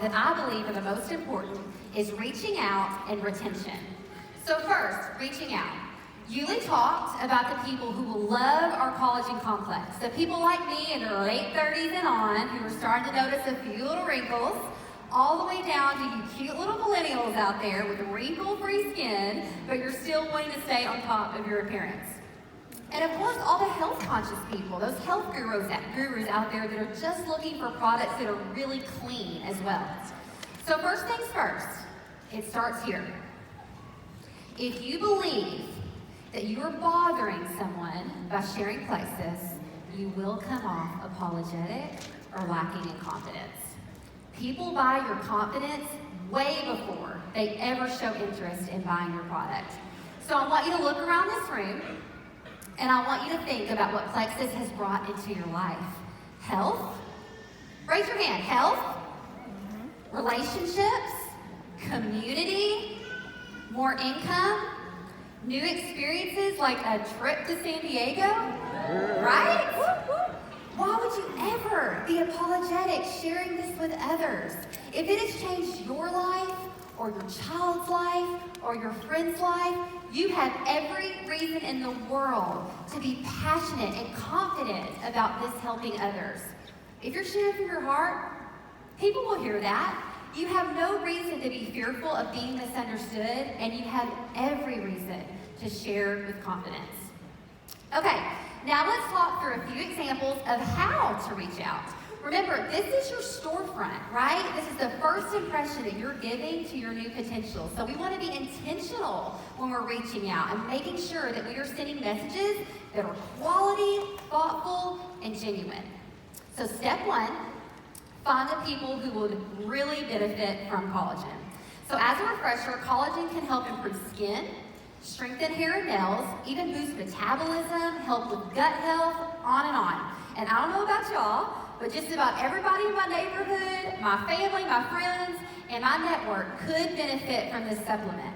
that I believe are the most important is reaching out and retention. So first, reaching out. Yuli talked about the people who will love our collagen complex. The people like me in their late 30s and on who are starting to notice a few little wrinkles, all the way down to you cute little millennials out there with wrinkle-free skin, but you're still wanting to stay on top of your appearance. And of course, all the health-conscious people, those health gurus out there that are just looking for products that are really clean as well. So first things first, it starts here. If you believe that you are bothering someone by sharing plexus, you will come off apologetic or lacking in confidence. People buy your confidence way before they ever show interest in buying your product. So I want you to look around this room, and I want you to think about what plexus has brought into your life. Health? Raise your hand. Health? Relationships? Community? More income? New experiences like a trip to San Diego? Right? Why would you ever be apologetic sharing this with others? If it has changed your life, or your child's life, or your friend's life, you have every reason in the world to be passionate and confident about this helping others. If you're sharing from your heart, people will hear that. You have no reason to be fearful of being misunderstood, and you have every reason to share with confidence. Okay, now let's talk through a few examples of how to reach out. Remember, this is your storefront, right? This is the first impression that you're giving to your new potential. So we want to be intentional when we're reaching out and making sure that we are sending messages that are quality, thoughtful, and genuine. So step one, find the people who would really benefit from collagen. So as a refresher, collagen can help improve skin, strengthen hair and nails, even boost metabolism, help with gut health, on and on. And I don't know about y'all, but just about everybody in my neighborhood, my family, my friends, and my network could benefit from this supplement.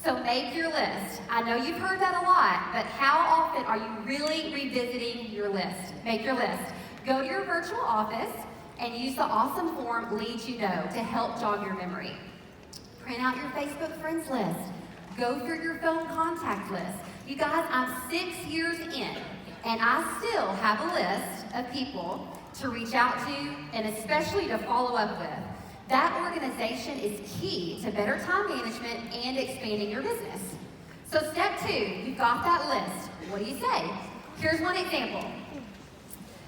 So make your list. I know you've heard that a lot, but how often are you really revisiting your list? Make your list. Go to your virtual office and use the awesome form Lead You Know to help jog your memory. Print out your Facebook friends list. Go through your phone contact list. You guys, I'm 6 years in, and I still have a list of people to reach out to and especially to follow up with. That organization is key to better time management and expanding your business. So step two, you've got that list. What do you say? Here's one example.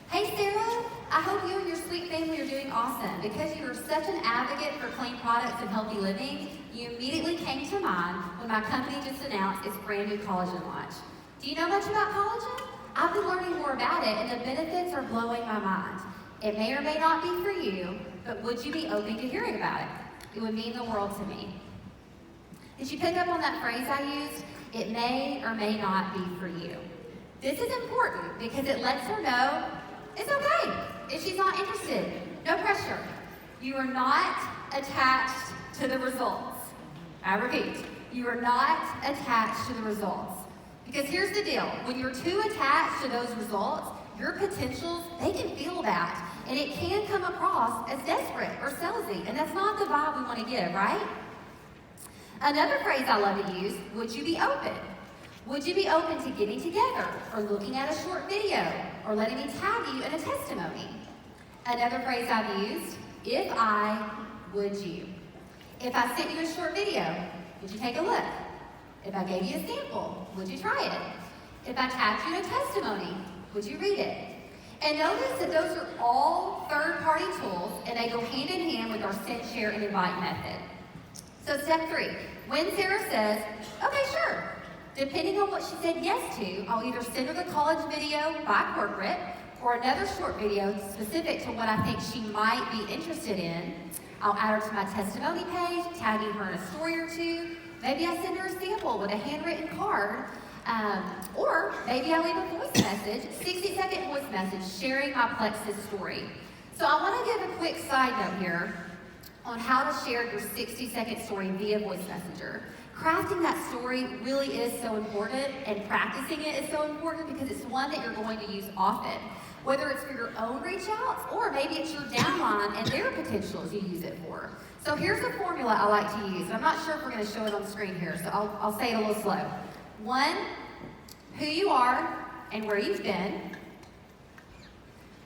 Hey Sarah, I hope you and your sweet family are doing awesome. Because you are such an advocate for clean products and healthy living, you immediately came to mind when my company just announced its brand new collagen launch. Do you know much about collagen? I've been learning more about it, and the benefits are blowing my mind. It may or may not be for you, but would you be open to hearing about it? It would mean the world to me. Did you pick up on that phrase I used? It may or may not be for you. This is important because it lets her know it's okay if she's not interested. No pressure. You are not attached to the results. I repeat, you are not attached to the results. Because here's the deal, when you're too attached to those results, your potentials, they can feel that. And it can come across as desperate or salesy, and that's not the vibe we want to give, right? Another phrase I love to use, would you be open? Would you be open to getting together or looking at a short video or letting me tag you in a testimony? Another phrase I've used, if I, would you? If I sent you a short video, would you take a look? If I gave you a sample, would you try it? If I tagged you in a testimony, would you read it? And notice that those are all third-party tools, and they go hand in hand with our send, share, and invite method. So step three, when Sarah says, okay, sure, depending on what she said yes to, I'll either send her the college video by corporate or another short video specific to what I think she might be interested in. I'll add her to my testimony page, tagging her in a story or two. Maybe I send her a sample with a handwritten card, or maybe I leave a voice message, 60-second voice message, sharing my plexus story. So I want to give a quick side note here on how to share your 60-second story via voice messenger. Crafting that story really is so important, and practicing it is so important because it's one that you're going to use often. whether it's for your own reach outs or maybe it's your downline and their potentials you use it for. So here's a formula I like to use. I'm not sure if we're going to show it on the screen here, so I'll say it a little slow. 1, who you are and where you've been.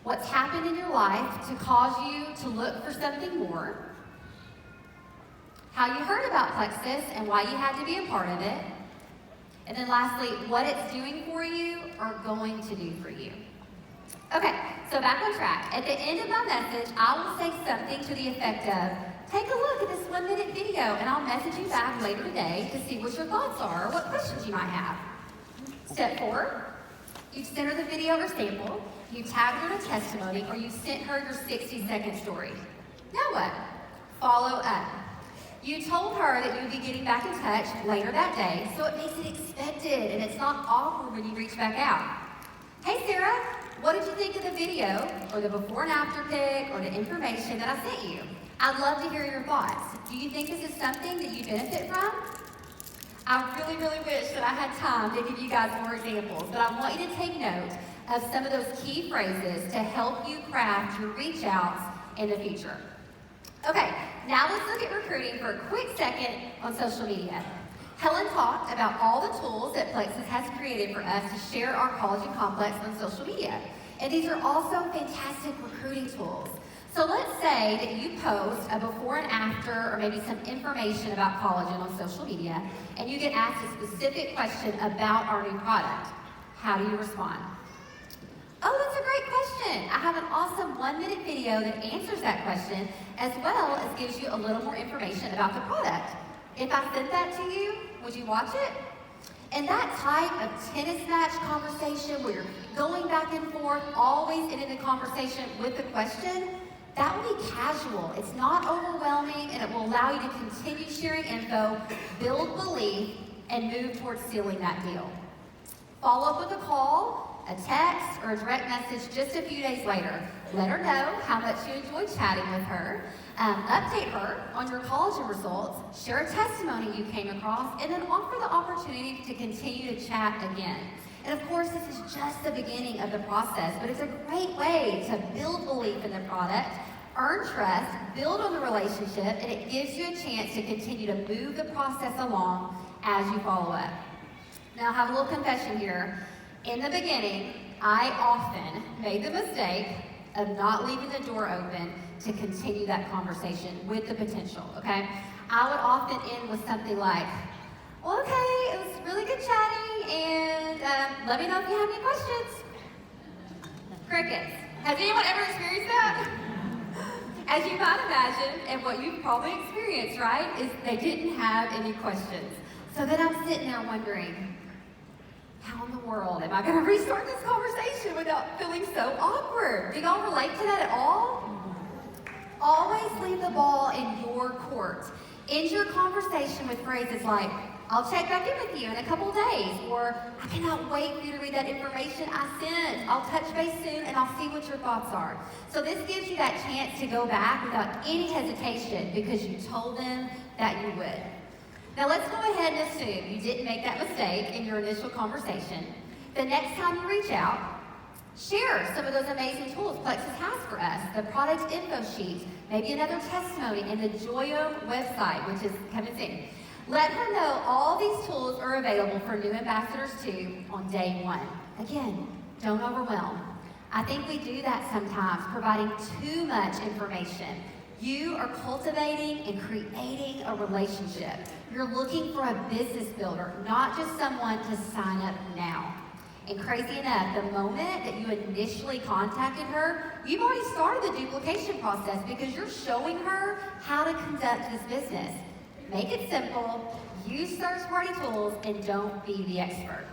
What's happened in your life to cause you to look for something more. How you heard about Plexus and why you had to be a part of it. And then lastly, what it's doing for you or going to do for you. Okay, so back on track. At the end of my message, I will say something to the effect of, take a look at this 1-minute video and I'll message you back later today to see what your thoughts are or what questions you might have. Step 4, you've sent her the video or sample, you tagged her in a testimony, or you sent her your 60-second story. Now what? Follow up. You told her that you would be getting back in touch later that day, so it makes it expected and it's not awkward when you reach back out. Hey Sarah, what did you think of the video, or the before and after pic, or the information that I sent you? I'd love to hear your thoughts. Do you think this is something that you benefit from? I really, really wish that I had time to give you guys more examples, but I want you to take note of some of those key phrases to help you craft your reach outs in the future. Okay, now let's look at recruiting for a quick second on social media. Helen talked about all the tools that Plexus has created for us to share our collagen complex on social media. And these are also fantastic recruiting tools. So let's say that you post a before and after, or maybe some information about collagen on social media, and you get asked a specific question about our new product. How do you respond? Oh, that's a great question. I have an awesome 1-minute video that answers that question, as well as gives you a little more information about the product. If I sent that to you, would you watch it? And that type of tennis match conversation where you're going back and forth, always ending the conversation with a question, that will be casual. It's not overwhelming, and it will allow you to continue sharing info, build belief, and move towards sealing that deal. Follow up with a call, a text, or a direct message just a few days later. Let her know how much you enjoyed chatting with her. Update her on your collagen results, share a testimony you came across, and then offer the opportunity to continue to chat again. And of course, this is just the beginning of the process, but it's a great way to build belief in the product, earn trust, build on the relationship, and it gives you a chance to continue to move the process along as you follow up. Now, I have a little confession here. In the beginning, I often made the mistake of not leaving the door open to continue that conversation with the potential, okay? I would often end with something like, well, okay, it was really good chatting, and let me know if you have any questions. Crickets. Has anyone ever experienced that? As you might imagine, and what you've probably experienced, right, is they didn't have any questions. So then I'm sitting there wondering, how in the world am I going to restart this conversation without feeling so awkward? Do y'all relate to that at all? Always leave the ball in your court. End your conversation with phrases like, I'll check back in with you in a couple days, or I cannot wait for you to read that information I sent. I'll touch base soon and I'll see what your thoughts are. So this gives you that chance to go back without any hesitation because you told them that you would. Now let's go ahead and assume you didn't make that mistake in your initial conversation. The next time you reach out, share some of those amazing tools Plexus has for us, the product info sheet, maybe another testimony, and the Joyo website, which is coming soon. Let her know all these tools are available for new ambassadors too on day 1. Again, don't overwhelm. I think we do that sometimes, providing too much information. You are cultivating and creating a relationship. You're looking for a business builder, not just someone to sign up now. And crazy enough, the moment that you initially contacted her, you've already started the duplication process because you're showing her how to conduct this business. Make it simple, use third-party tools, and don't be the expert.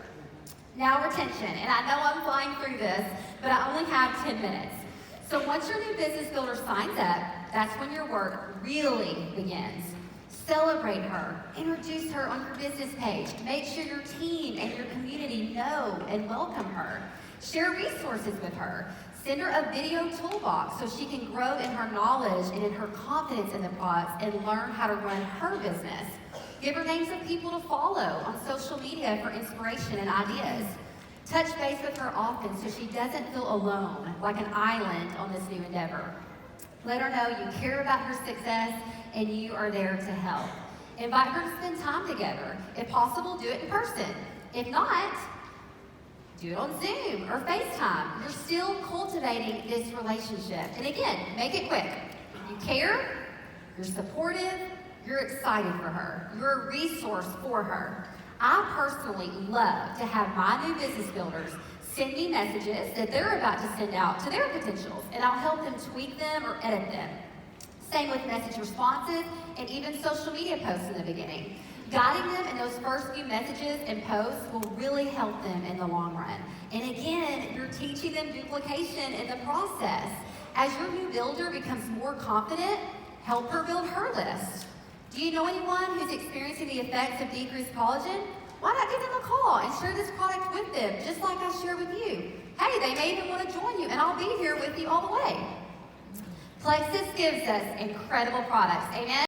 Now retention, and I know I'm flying through this, but I only have 10 minutes. So once your new business builder signs up, that's when your work really begins. Celebrate her, introduce her on your business page, make sure your team and your community know and welcome her. Share resources with her. Send her a video toolbox so she can grow in her knowledge and in her confidence in the products and learn how to run her business. Give her names of people to follow on social media for inspiration and ideas. Touch base with her often so she doesn't feel alone, like an island on this new endeavor. Let her know you care about her success and you are there to help. Invite her to spend time together. If possible, do it in person. If not, do it on Zoom or FaceTime. You're still cultivating this relationship. And again, make it quick. You care, you're supportive, you're excited for her. You're a resource for her. I personally love to have my new business builders send me messages that they're about to send out to their potentials, and I'll help them tweak them or edit them. Same with message responses and even social media posts in the beginning. Guiding them in those first few messages and posts will really help them in the long run. And again, you're teaching them duplication in the process. As your new builder becomes more confident, help her build her list. Do you know anyone who's experiencing the effects of decreased collagen? Why not give them a call and share this product with them, just like I share with you? Hey, they may even want to join you, and I'll be here with you all the way. Plexus gives us incredible products. Amen?